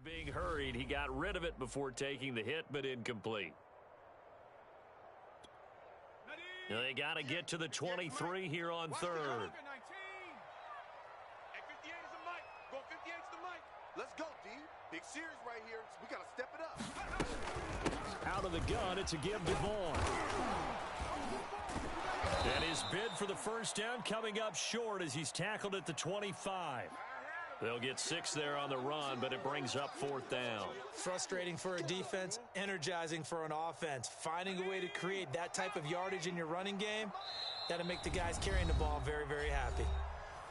Being hurried, he got rid of it before taking the hit, but incomplete. They got to get to the 23 here on third. Let's go, D. Big series right here. We got to step it up. Out of the gun, it's a give to Vaughn. And his bid for the first down coming up short as he's tackled at the 25. They'll get 6 there on the run, but it brings up 4th down. Frustrating for a defense, energizing for an offense. Finding a way to create that type of yardage in your running game, that'll make the guys carrying the ball very, very happy.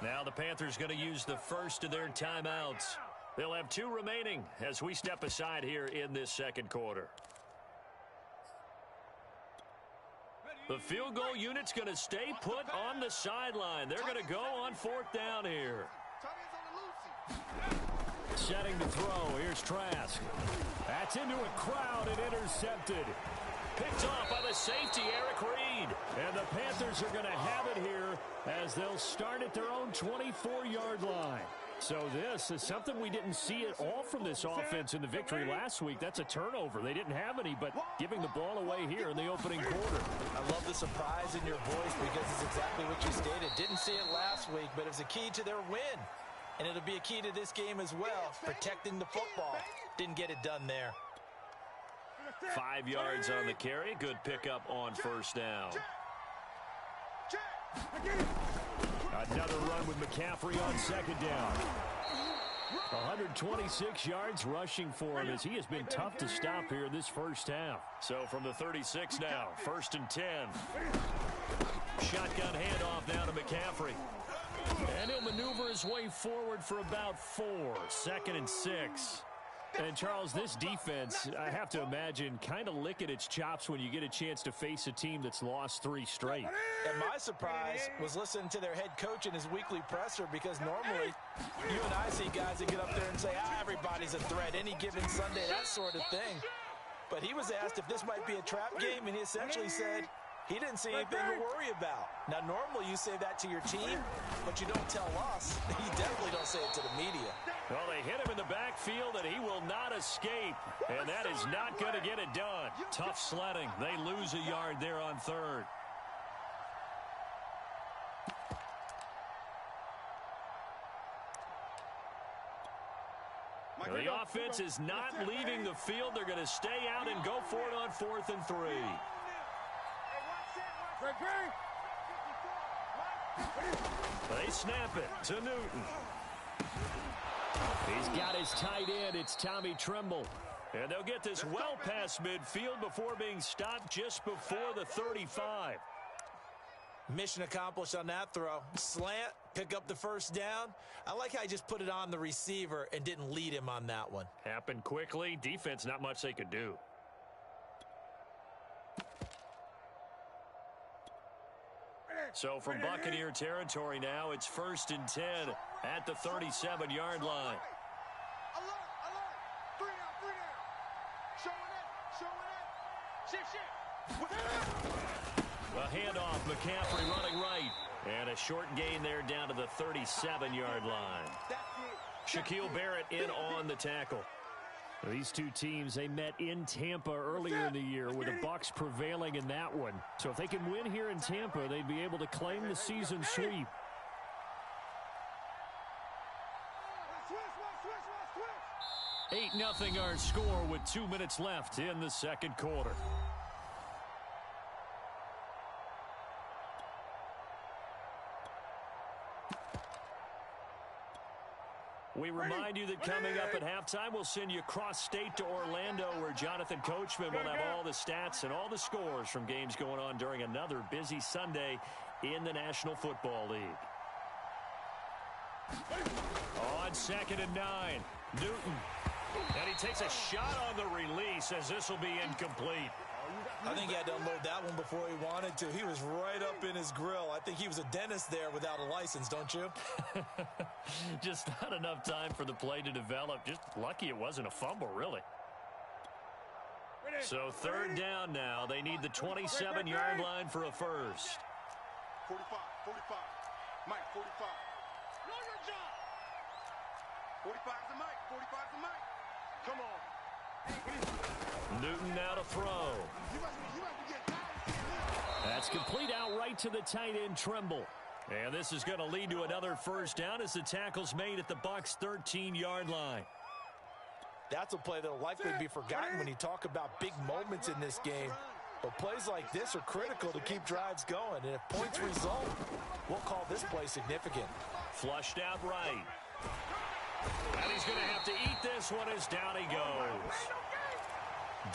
Now the Panthers going to use the first of their timeouts. They'll have 2 remaining as we step aside here in this second quarter. The field goal unit's going to stay put on the sideline. They're going to go on 4th down here. Setting to throw. Here's Trask. That's into a crowd and intercepted. Picked off by the safety, Eric Reed. And the Panthers are going to have it here as they'll start at their own 24-yard line. So this is something we didn't see at all from this offense in the victory last week. That's a turnover. They didn't have any, but giving the ball away here in the opening quarter. I love the surprise in your voice because it's exactly what you stated. Didn't see it last week, but it's a key to their win. And it'll be a key to this game as well, protecting the football. Didn't get it done there. 5 yards on the carry. Good pickup on first down. Another run with McCaffrey on second down. 126 yards rushing for him as he has been tough to stop here in this first half. So from the 36 now, 1st and 10. Shotgun handoff now to McCaffrey. And he'll maneuver his way forward for about 4. 2nd and 6. And, Charles, this defense, I have to imagine, kind of licking its chops when you get a chance to face a team that's lost 3 straight. And my surprise was listening to their head coach in his weekly presser because normally you and I see guys that get up there and say, everybody's a threat, any given Sunday, that sort of thing. But he was asked if this might be a trap game, and he essentially said he didn't see anything to worry about. Now, normally you say that to your team, but you don't tell us. You definitely don't say it to the media. Well, they hit him in the backfield, and he will not escape. And that is not going to get it done. Tough sledding. They lose a yard there on 3rd. The offense is not leaving the field. They're going to stay out and go for it on 4th and 3. They snap it to Newton. He's got his tight end. It's Tommy Tremble. And they'll get this well past midfield before being stopped just before the 35. Mission accomplished on that throw. Slant, pick up the first down. I like how he just put it on the receiver and didn't lead him on that one. Happened quickly. Defense, not much they could do. So from Buccaneer territory now, it's 1st and 10 at the 37-yard line. A handoff, McCaffrey running right. And a short gain there down to the 37-yard line. Shaquille Barrett in on the tackle. These two teams, they met in Tampa earlier in the year with the Bucs prevailing in that one. So if they can win here in Tampa, they'd be able to claim the season sweep. Eight 8-0 our score with 2 minutes left in the second quarter. We remind you that coming up at halftime, we'll send you cross-state to Orlando, where Jonathan Coachman will have all the stats and all the scores from games going on during another busy Sunday in the National Football League. On 2nd and 9, Newton. And he takes a shot on the release as this will be incomplete. I think he had to unload that one before he wanted to. He was right up in his grill. I think he was a dentist there without a license, don't you? Just not enough time for the play to develop. Just lucky it wasn't a fumble, really. So 3rd down now. They need the 27-yard line for a first. 45, 45. Mike, 45. Know your job. 45 is the Mike. 45 is the Mike. Come on. Newton now to throw. That's complete out right to the tight end, Trimble. And this is going to lead to another first down as the tackle's made at the Bucs' 13-yard line. That's a play that will likely be forgotten when you talk about big moments in this game. But plays like this are critical to keep drives going. And if points result, we'll call this play significant. Flushed out right. And he's going to have to eat this one as down he goes.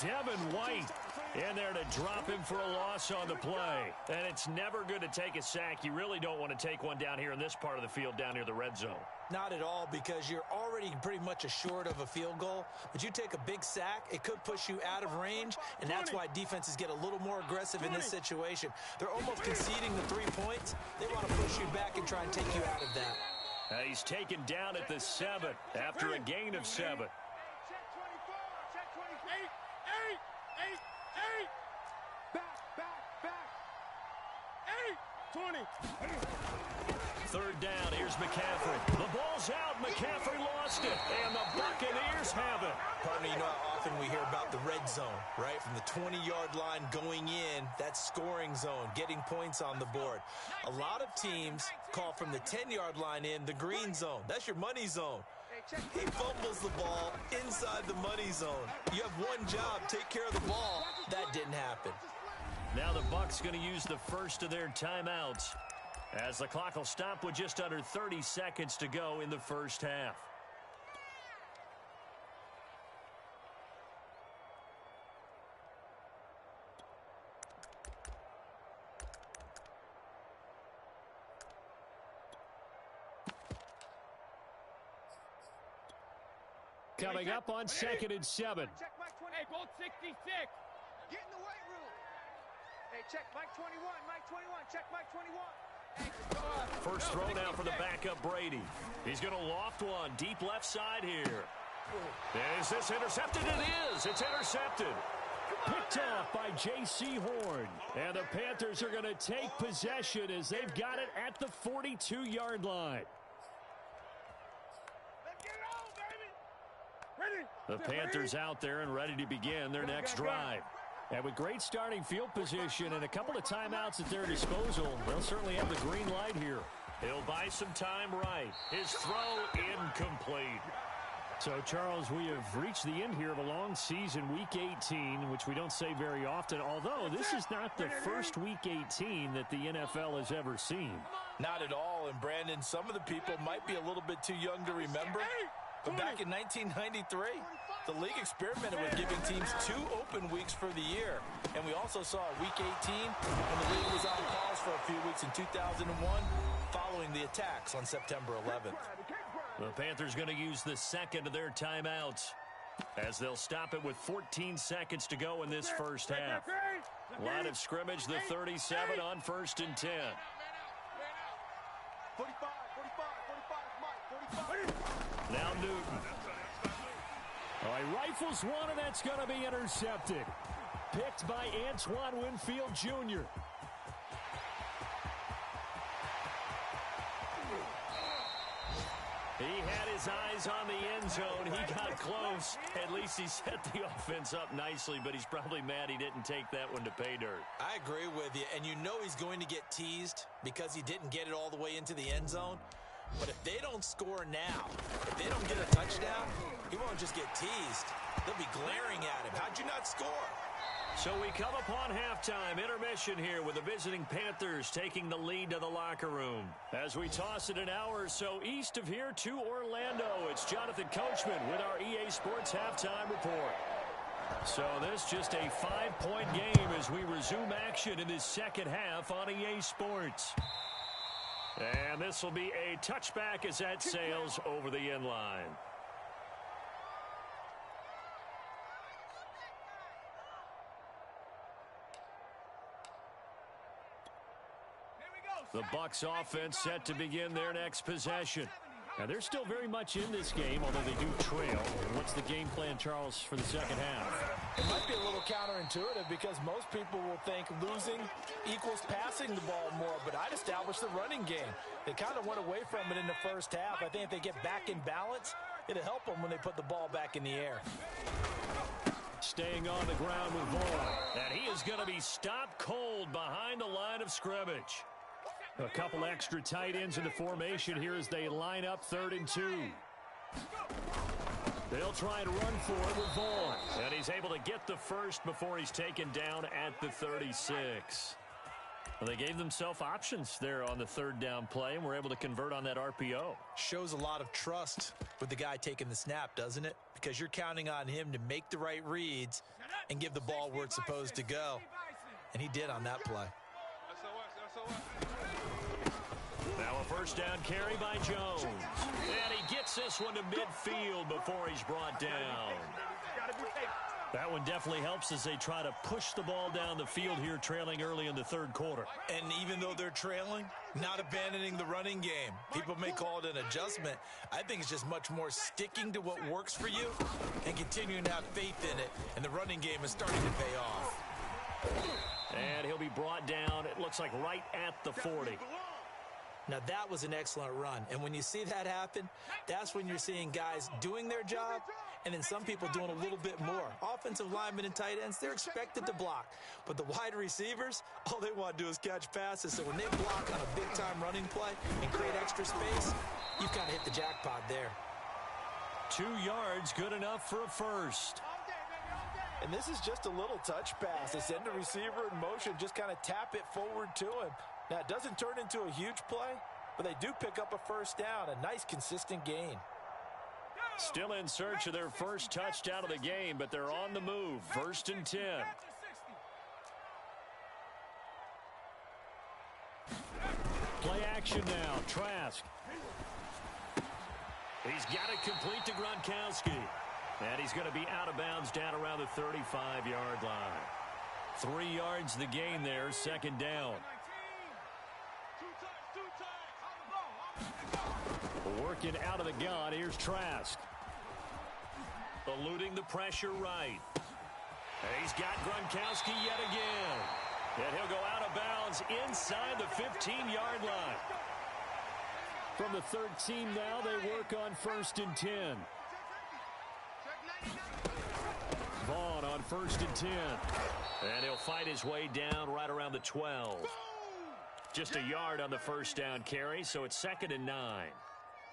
Devin White in there to drop him for a loss on the play. And it's never good to take a sack. You really don't want to take one down here in this part of the field down near the red zone. Not at all, because you're already pretty much assured of a field goal. But you take a big sack, it could push you out of range, and that's why defenses get a little more aggressive in this situation. They're almost conceding the 3 points. They want to push you back and try and take you out of that. He's taken down at the 7 after a gain of 7. Check 24. Check 28. 8. Back. 8. 20. Third down, here's McCaffrey. The ball's out, McCaffrey lost it, and the Buccaneers have it. Partner, you know how often we hear about the red zone, right? From the 20-yard line going in, that's scoring zone, getting points on the board. A lot of teams call from the 10-yard line in the green zone. That's your money zone. He fumbles the ball inside the money zone. You have one job, take care of the ball. That didn't happen. Now the Bucs going to use the first of their timeouts, as the clock will stop with just under 30 seconds to go in the first half. Coming up on 2nd and 7. Check Mike 20. Hey, bolt 66. Get in the weight room. Hey, check Mike 21. Mike 21. Check Mike 21. First throw now for the backup Brady. He's going to loft one deep left side here. Is this intercepted? It is. It's intercepted. Picked off by J.C. Horn. And the Panthers are going to take possession as they've got it at the 42-yard line. The Panthers out there and ready to begin their next drive. And with great starting field position and a couple of timeouts at their disposal, they'll certainly have the green light here. He'll buy some time right. His throw incomplete. So, Charles, we have reached the end here of a long season, Week 18, which we don't say very often, although this is not the first Week 18 that the NFL has ever seen. Not at all. And, Brandon, some of the people might be a little bit too young to remember. But back in 1993, the league experimented with giving teams 2 open weeks for the year. And we also saw Week 18 when the league was on pause for a few weeks in 2001 following the attacks on September 11th. The Panthers going to use the second of their timeouts as they'll stop it with 14 seconds to go in this first half. Line of scrimmage, the 37 on 1st and 10. 45, Mike, 45. Now Newton. All right, rifles one, and that's going to be intercepted. Picked by Antoine Winfield Jr. He had his eyes on the end zone. He got close. At least he set the offense up nicely, but he's probably mad he didn't take that one to pay dirt. I agree with you, and you know he's going to get teased because he didn't get it all the way into the end zone. But if they don't score now, if they don't get a touchdown, he won't just get teased. They'll be glaring at him. How'd you not score? So we come upon halftime, intermission here with the visiting Panthers taking the lead to the locker room. As we toss it an hour or so east of here to Orlando, it's Jonathan Coachman with our EA Sports Halftime Report. So this just a 5-point game as we resume action in this second half on EA Sports. And this will be a touchback as that sails over the end line. The Bucs offense set to begin their next possession. Now, they're still very much in this game, although they do trail. What's the game plan, Charles, for the second half? It might be a little counterintuitive because most people will think losing equals passing the ball more, but I'd establish the running game. They kind of went away from it in the first half. I think if they get back in balance, It'll help them when they put the ball back in the air. Staying on the ground with Vaughn. And he is going to be stopped cold behind the line of scrimmage. A couple extra tight ends in the formation here as they line up 3rd and 2. They'll try to run for it with Vaughn. And he's able to get the first before he's taken down at the 36. Well, they gave themselves options there on the 3rd down play and were able to convert on that RPO. Shows a lot of trust with the guy taking the snap, doesn't it? Because you're counting on him to make the right reads and give the ball where it's supposed to go. And he did on that play. Now a 1st down carry by Jones. And he gets this one to midfield before he's brought down. That one definitely helps as they try to push the ball down the field here, trailing early in the 3rd quarter. And even though they're trailing, not abandoning the running game. People may call it an adjustment. I think it's just much more sticking to what works for you and continuing to have faith in it. And the running game is starting to pay off. And he'll be brought down, it looks like right at the 40. Now, that was an excellent run. And when you see that happen, that's when you're seeing guys doing their job and then some people doing a little bit more. Offensive linemen and tight ends, they're expected to block. But the wide receivers, all they want to do is catch passes. So when they block on a big-time running play and create extra space, you've kind of hit the jackpot there. 2 yards, good enough for a first. And this is just a little touch pass. They send the receiver in motion, just kind of tap it forward to him. Now, it doesn't turn into a huge play, but they do pick up a 1st down, a nice, consistent gain. Still in search of their first touchdown of the game, but they're on the move. 1st and 10. Play action now. Trask. He's got it complete to Gronkowski. And he's going to be out of bounds down around the 35-yard line. 3 yards the gain there, 2nd down. Working out of the gun, here's Trask. Eluding the pressure right. And he's got Gronkowski yet again. And he'll go out of bounds inside the 15-yard line. From the 13 now, they work on 1st and 10. Vaughn on 1st and 10. And he'll fight his way down right around the 12. Just a yard on the 1st down carry, so it's 2nd and 9.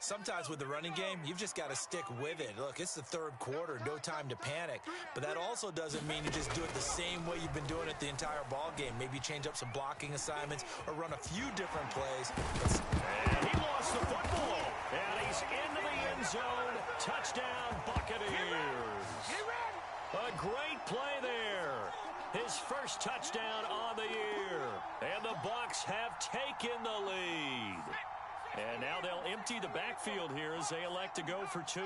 Sometimes with the running game, you've just got to stick with it. Look, it's the 3rd quarter, no time to panic. But that also doesn't mean you just do it the same way you've been doing it the entire ball game. Maybe change up some blocking assignments or run a few different plays. And he lost the football. And he's into the end zone. Touchdown, Buccaneers. A great play there. His first touchdown on the year. And the Bucs have taken the lead. And now they'll empty the backfield here as they elect to go for 2.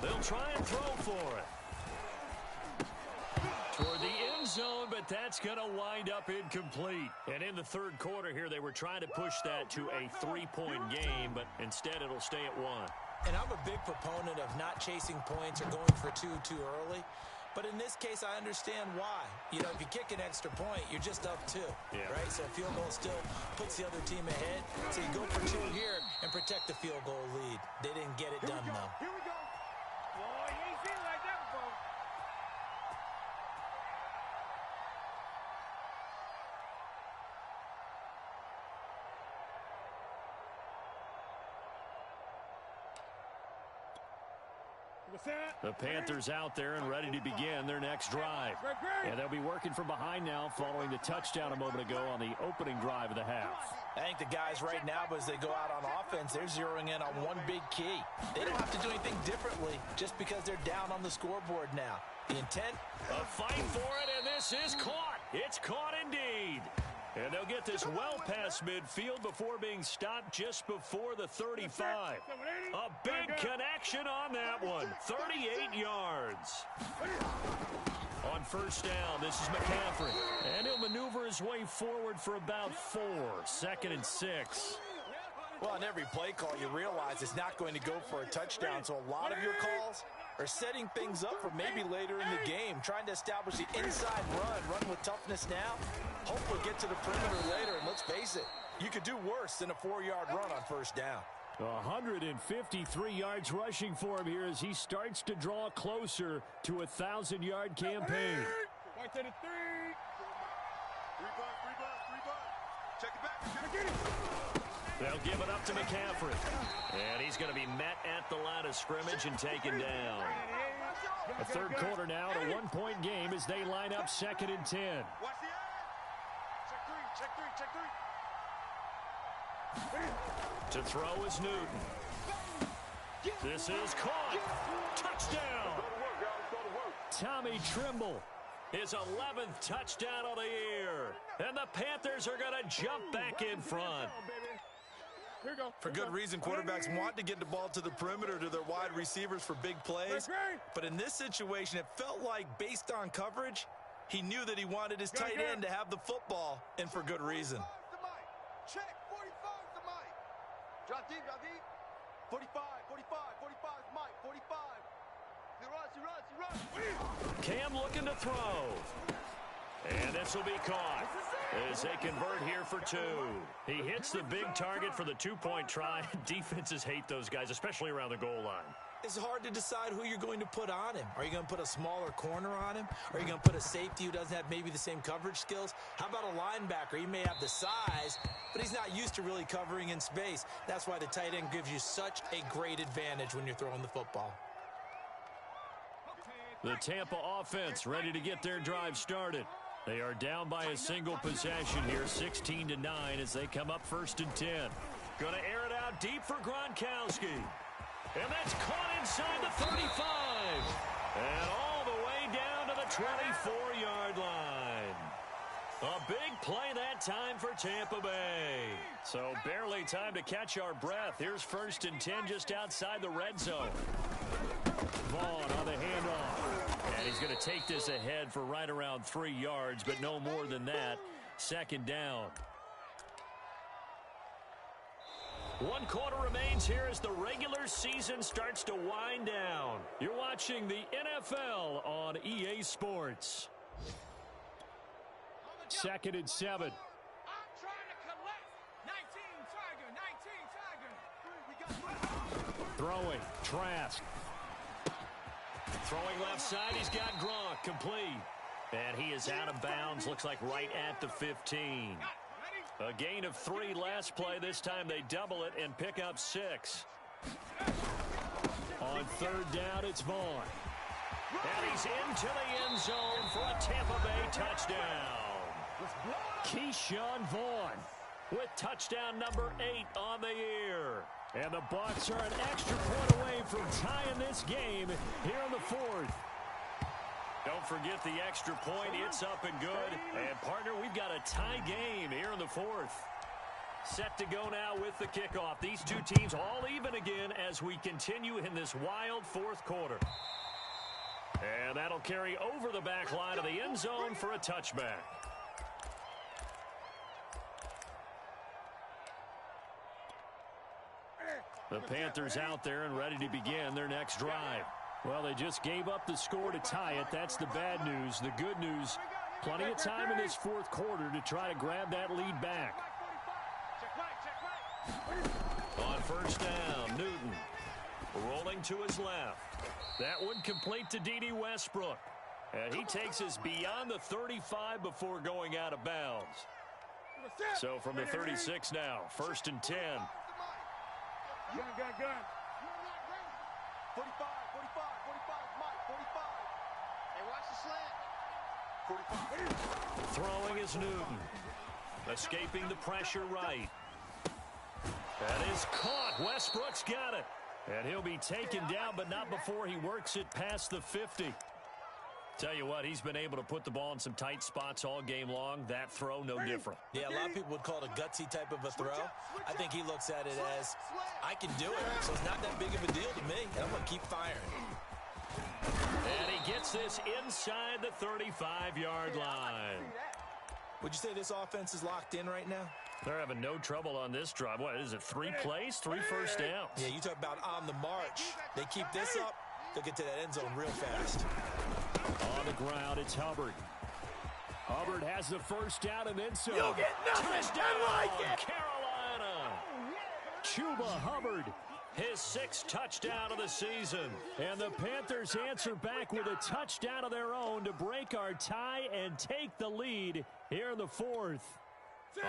They'll try and throw for it. Toward the end zone, but that's going to wind up incomplete. And in the 3rd quarter here, they were trying to push that to a 3-point game, but instead it'll stay at 1. And I'm a big proponent of not chasing points or going for 2 too early. But in this case, I understand why. You know, if you kick an extra point, you're just up 2, right? So a field goal still puts the other team ahead. So you go for 2 here and protect the field goal lead. They didn't get it done, though. Here we go. Boy, you ain't seen it like that before. The Panthers out there and ready to begin their next drive. And they'll be working from behind now following the touchdown a moment ago on the opening drive of the half. I think the guys right now, as they go out on offense, they're zeroing in on one big key. They don't have to do anything differently just because they're down on the scoreboard now. The intent? A fight for it, and this is caught. It's caught indeed. And they'll get this well past midfield before being stopped just before the 35. A big connection on that one. 38 yards. On 1st down, this is McCaffrey. And he'll maneuver his way forward for about 4. 2nd and 6. Well, on every play call, you realize it's not going to go for a touchdown. So a lot of your calls are setting things up for maybe later in the game, trying to establish the inside run with toughness now, hopefully get to the perimeter later. And let's face it, you could do worse than a 4-yard run on 1st down. 153 yards rushing for him here as he starts to draw closer to a 1,000-yard campaign. Right to the 3. 3 bucks. Check it back. They'll give it up to McCaffrey. And he's going to be met at the line of scrimmage and taken down. A third quarter now, a one-point game as they line up 2nd and 10. Watch the eye. Check 3. To throw is Newton. This is caught. Touchdown. Tommy Trimble. His 11th touchdown of the year. And the Panthers are going to jump back in front. For good reason, quarterbacks want to get the ball to the perimeter to their wide receivers for big plays. But in this situation, it felt like based on coverage, he knew that he wanted his tight end to have the football, and for good reason. Check, 45 to Mike. Drop deep. 45 is Mike, 45. He runs. Cam looking to throw. And this will be caught as they convert here for 2. He hits the big target for the 2-point try. Defenses hate those guys, especially around the goal line. It's hard to decide who you're going to put on him. Are you going to put a smaller corner on him? Are you going to put a safety who doesn't have maybe the same coverage skills? How about a linebacker? He may have the size, but he's not used to really covering in space. That's why the tight end gives you such a great advantage when you're throwing the football. The Tampa offense ready to get their drive started. They are down by a single possession here, 16-9 as they come up 1st and 10. Going to air it out deep for Gronkowski. And that's caught inside the 35. And all the way down to the 24-yard line. A big play that time for Tampa Bay. So barely time to catch our breath. Here's 1st and 10 just outside the red zone. Vaughn on the handoff. And he's going to take this ahead for right around 3 yards, but no more than that. 2nd down. 1 quarter remains here as the regular season starts to wind down. You're watching the NFL on EA Sports. 2nd and 7. I'm trying to collect. 19 Tiger. Throwing. Trask. Throwing left side. He's got Gronk. Complete. And he is out of bounds. Looks like right at the 15. A gain of 3 last play. This time they double it and pick up 6. On 3rd down, it's Vaughn. And he's into the end zone for a Tampa Bay touchdown. Keyshawn Vaughn with touchdown number 8 on the year. And the Bucs are an extra point away from tying this game here in the 4th. Don't forget the extra point. It's up and good. And, partner, we've got a tie game here in the 4th. Set to go now with the kickoff. These two teams all even again as we continue in this wild 4th quarter. And that'll carry over the back line of the end zone for a touchback. The Panthers out there and ready to begin their next drive. Well, they just gave up the score to tie it. That's the bad news. The good news, plenty of time in this 4th quarter to try to grab that lead back. On 1st down, Newton rolling to his left. That one complete to D.D. Westbrook. And he takes us beyond the 35 before going out of bounds. So from the 36 now, 1st and 10. Gun. 45, Mike, 45. Hey, watch the slant. 45. Throwing is Newton. Escaping the pressure right. That is caught. Westbrook's got it. And he'll be taken down, but not before he works it past the 50. Tell you what, he's been able to put the ball in some tight spots all game long. That throw, no different. Yeah, a lot of people would call it a gutsy type of a throw. I think he looks at it as, I can do it, so it's not that big of a deal to me, and I'm going to keep firing. And he gets this inside the 35-yard line. Would you say this offense is locked in right now? They're having no trouble on this drive. What is it, 3 plays, 3 first downs? Yeah, you talk about on the march. They keep this up, they'll get to that end zone real fast. On the ground, it's Hubbard. Hubbard has the first down and then some. You'll get nothing. Touchdown, I like it. Carolina. Chuba Hubbard, his 6th touchdown of the season. And the Panthers answer back with a touchdown of their own to break our tie and take the lead here in the 4th.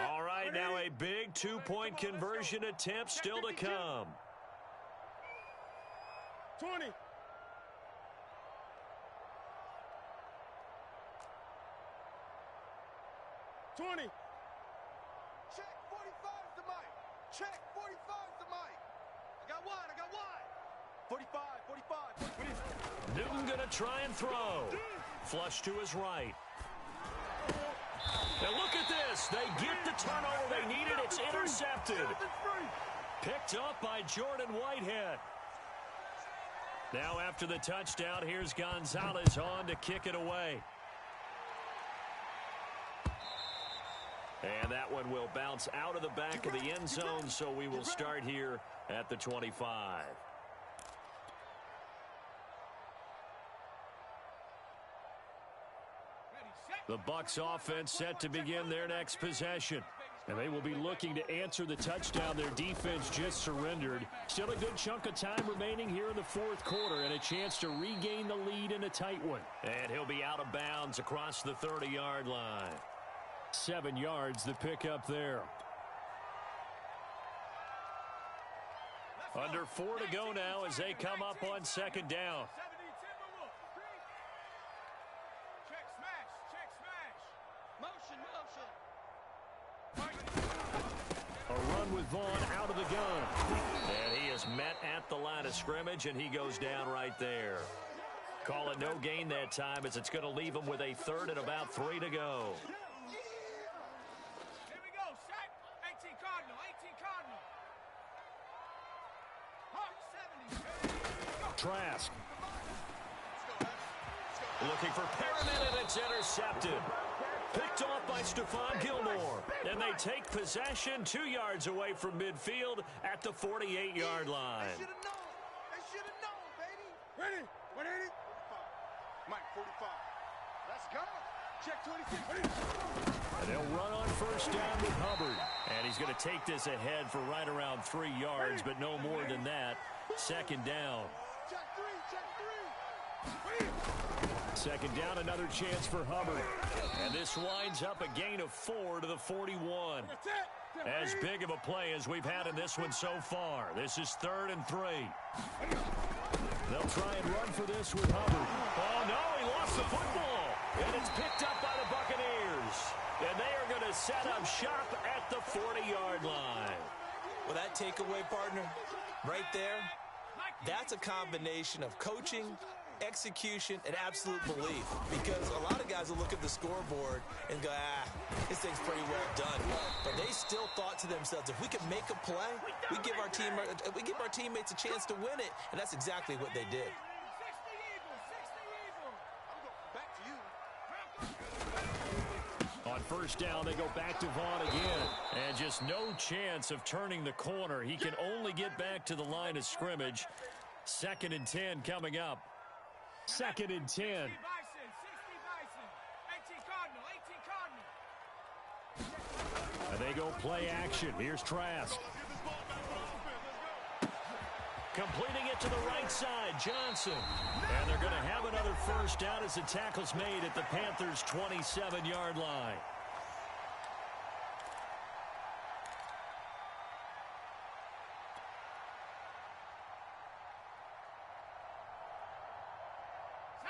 All right, now a big 2-point conversion attempt still to come. 20. Check, 45's the mic. Check, 45's the mic. I got one. 45. Newton gonna try and throw. Flush to his right. And look at this. They get the turnover they needed. It's intercepted. Picked up by Jordan Whitehead. Now after the touchdown, here's Gonzalez on to kick it away. And that one will bounce out of the back of the end zone, so we will start here at the 25. The Bucs offense set to begin their next possession. And they will be looking to answer the touchdown their defense just surrendered. Still a good chunk of time remaining here in the 4th quarter and a chance to regain the lead in a tight one. And he'll be out of bounds across the 30-yard line. 7 yards the pickup there. Under 4 to go now as they come up on 2nd down. A run with Vaughn out of the gun. And he is met at the line of scrimmage, and he goes down right there. Call it no gain that time as it's going to leave him with a 3rd and about 3 to go. Here we go, sack. 18 Cardinal. Hawk 70. Trask. Looking for Perriman, and it's intercepted. Picked off by Stephon Gilmore. And they take possession 2 yards away from midfield at the 48-yard line. They should have known, baby. Ready? 180. Mike, 45. Let's go. Check 26. And they'll run on 1st down with Hubbard. And he's going to take this ahead for right around 3 yards, but no more than that. 2nd down. Check 3. 2nd down, another chance for Hubbard. And this winds up a gain of 4 to the 41. As big of a play as we've had in this one so far. This is 3rd and 3. They'll try and run for this with Hubbard. Oh, no, he lost the football. And it's picked up by the Buccaneers. And they are going to set up shop at the 40-yard line. Well, that takeaway, partner, right there, that's a combination of coaching, execution, and absolute belief, because a lot of guys will look at the scoreboard and go, this thing's pretty well done. But they still thought to themselves, if we can make a play, we give our teammates a chance to win it, and that's exactly what they did. On 1st down, they go back to Vaughn again. And just no chance of turning the corner. He can only get back to the line of scrimmage. 2nd and 10 coming up. 2nd and 10. And they go play action. Here's Trask. Completing it to the right side, Johnson. And they're going to have another 1st down as the tackle's made at the Panthers' 27-yard line.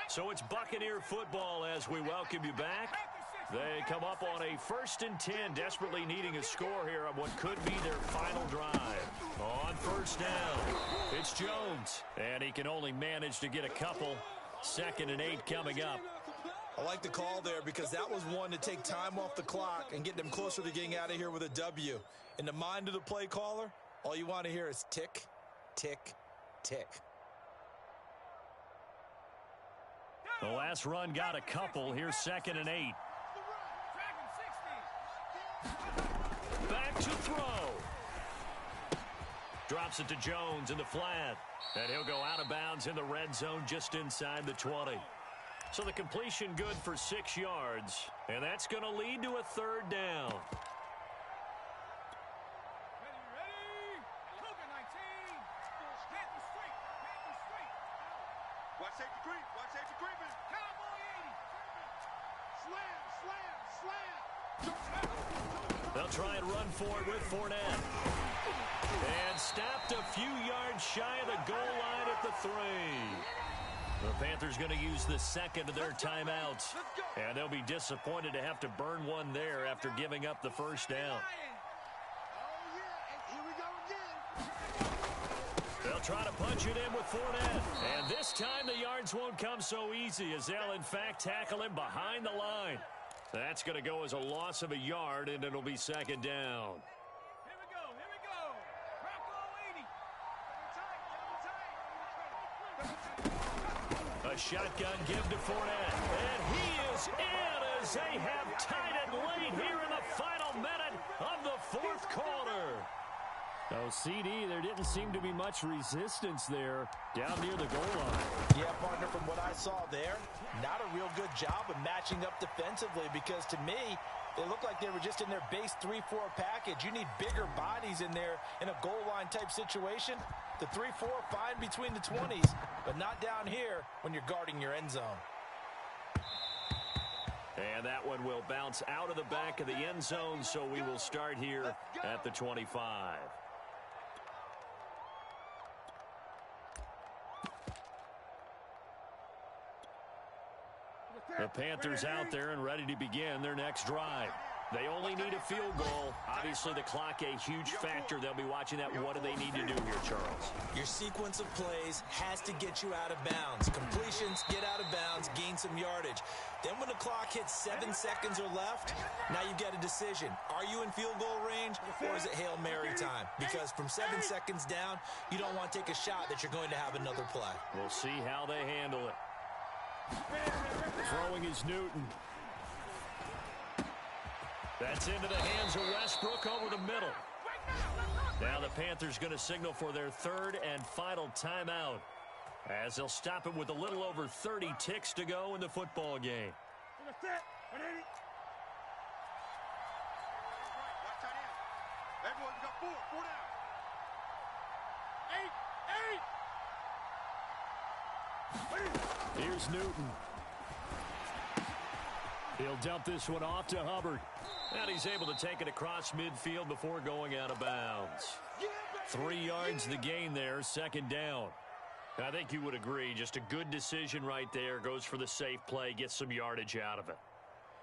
So it's Buccaneer football as we welcome you back. They come up on a 1st and 10, desperately needing a score here on what could be their final drive. On 1st down, it's Jones, and he can only manage to get a couple. 2nd and 8 coming up. I like the call there because that was one to take time off the clock and get them closer to getting out of here with a W. In the mind of the play caller, all you want to hear is tick, tick, tick. The last run got a couple. Here's 2nd and 8. Back to throw. Drops it to Jones in the flat. And he'll go out of bounds in the red zone just inside the 20. So the completion good for 6 yards. And that's going to lead to a 3rd down. Watch safety creep. Watch safety creeping. Cowboy 80. Slam. They'll try and run for it with Fournette. And stopped a few yards shy of the goal line at the 3. The Panthers going to use the second of their timeouts. And they'll be disappointed to have to burn one there after giving up the first down. They'll try to punch it in with Fournette. And this time the yards won't come so easy as they'll, in fact, tackle him behind the line. That's going to go as a loss of a yard, and it'll be second down. Here we go. Bronco 80. A shotgun give to Fournette. And he is in as they have tied it late here in the final minute of the fourth quarter. Oh, CD, there didn't seem to be much resistance there down near the goal line. Yeah, partner, from what I saw there, not a real good job of matching up defensively because to me, they look like they were just in their base 3-4 package. You need bigger bodies in there in a goal line type situation. The 3-4 fine between the 20s, but not down here when you're guarding your end zone. And that one will bounce out of the back of the end zone, so we will start here at the 25. The Panthers out there and ready to begin their next drive. They only need a field goal. Obviously, the clock a huge factor. They'll be watching that. What do they need to do here, Charles? Your sequence of plays has to get you out of bounds. Completions, get out of bounds, gain some yardage. Then when the clock hits 7 seconds or left, now you've got a decision. Are you in field goal range or is it Hail Mary time? Because from 7 seconds down, you don't want to take a shot that you're going to have another play. We'll see how they handle it. Throwing is Newton. That's into the hands of Westbrook over the middle. Now the Panthers going to signal for their third and final timeout as they'll stop it with a little over 30 ticks to go in the football game. Watch tight end. Everyone got 4 down. 8. Here's Newton. He'll dump this one off to Hubbard. And he's able to take it across midfield before going out of bounds. 3 yards the gain there, second down. I think you would agree, just a good decision right there. Goes for the safe play, gets some yardage out of it.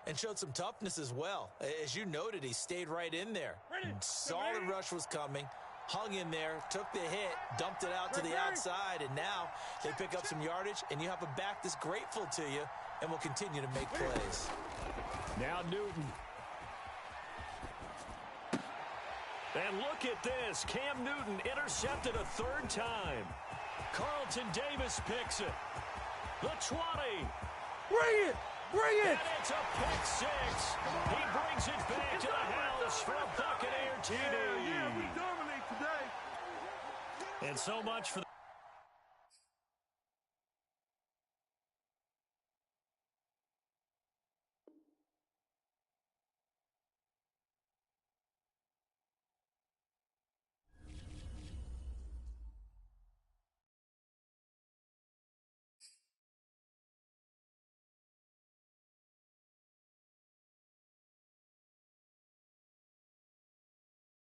And showed some toughness as well. As you noted, he stayed right in there. Saw the rush was coming, hung in there, took the hit, dumped it out to the outside, and now they pick up some yardage, and you have a back that's grateful to you and will continue to make plays. Now Newton. And look at this. Cam Newton intercepted a 3rd time. Carlton Davis picks it. The 20. Bring it! Bring it! And it's a pick 6. He brings it back to the house for a Buccaneer TD. Yeah, we dominate today. And so much for